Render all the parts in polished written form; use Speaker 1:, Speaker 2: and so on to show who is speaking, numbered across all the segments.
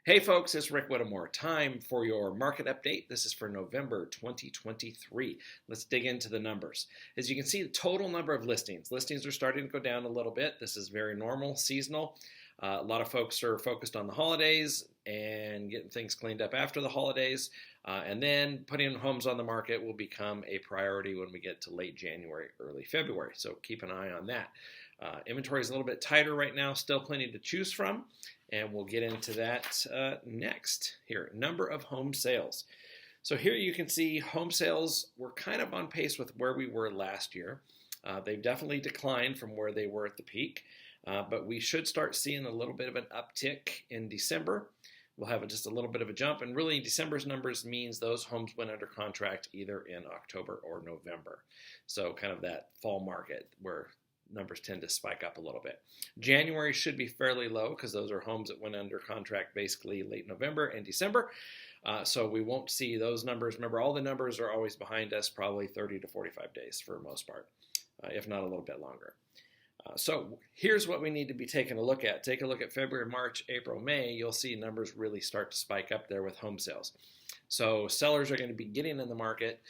Speaker 1: Hey folks, it's Rick Whittemore. Time for your market update. This is for November 2023. Let's dig into the numbers. As you can see, the total number of listings. Listings are starting to go down a little bit. This is very normal, seasonal. A lot of folks are focused on the holidays and getting things cleaned up after the holidays. And then putting homes on the market will become a priority when we get to late January, early February. So keep an eye on that. Inventory is a little bit tighter right now, still plenty to choose from. And we'll get into that next. Here, number of home sales. So here you can see home sales were kind of on pace with where we were last year. They've definitely declined from where they were at the peak, but we should start seeing a little bit of an uptick in December. We'll have just a little bit of a jump, and really December's numbers means those homes went under contract either in October or November. So kind of that fall market where numbers tend to spike up a little bit. January should be fairly low because those are homes that went under contract basically late November and December. So we won't see those numbers. Remember, all the numbers are always behind us, probably 30 to 45 days for the most part, if not a little bit longer. So here's what we need to be taking a look at. Take a look at February, March, April, May. You'll see numbers really start to spike up there with home sales. So sellers are going to be getting in the market.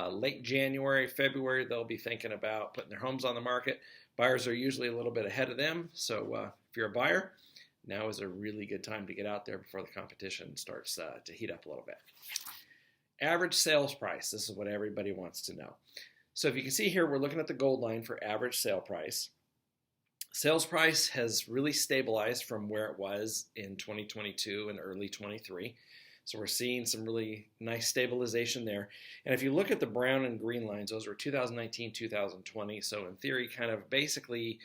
Speaker 1: Late January, February, they'll be thinking about putting their homes on the market. Buyers are usually a little bit ahead of them. So if you're a buyer, now is a really good time to get out there before the competition starts to heat up a little bit. Average sales price. This is what everybody wants to know. So if you can see here, we're looking at the gold line for average sale price. Sales price has really stabilized from where it was in 2022 and early 23. So we're seeing some really nice stabilization there. And if you look at the brown and green lines, those were 2019, 2020. So in theory, kind of basically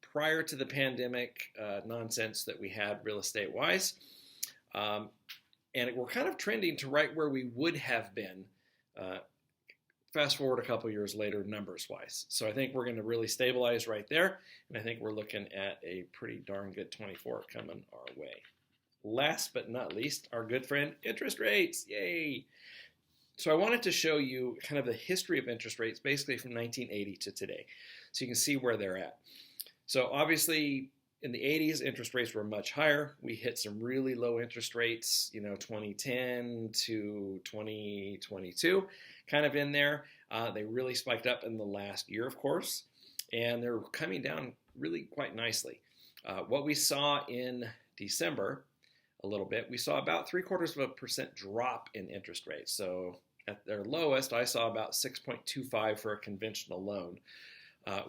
Speaker 1: prior to the pandemic nonsense that we had real estate-wise. And we're kind of trending to right where we would have been fast forward a couple years later numbers-wise. So I think we're going to really stabilize right there. And I think we're looking at a pretty darn good 24 coming our way. Last but not least, our good friend, interest rates. Yay! So I wanted to show you kind of the history of interest rates, basically from 1980 to today, so you can see where they're at. So obviously, in the 80s, interest rates were much higher. We hit some really low interest rates, 2010 to 2022, kind of in there. They really spiked up in the last year, of course, and they're coming down really quite nicely. What we saw in December, a little bit, we saw about 0.75% drop in interest rates. So at their lowest, I saw about 6.25 for a conventional loan,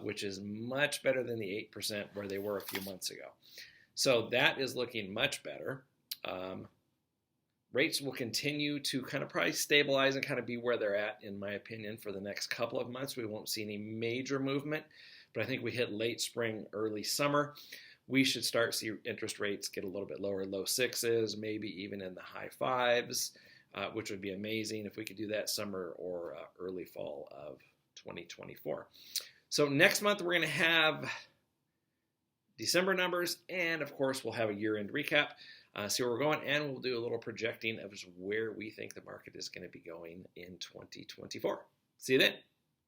Speaker 1: which is much better than the 8% where they were a few months ago. So that is looking much better. Rates will continue to kind of probably stabilize and kind of be where they're at, in my opinion, for the next couple of months. We won't see any major movement, but I think we hit late spring, early summer. We should start see interest rates get a little bit lower, low sixes, maybe even in the high fives, which would be amazing if we could do that summer or early fall of 2024. So next month we're going to have December numbers, and of course we'll have a year-end recap, see where we're going, and we'll do a little projecting of where we think the market is going to be going in 2024. See you then.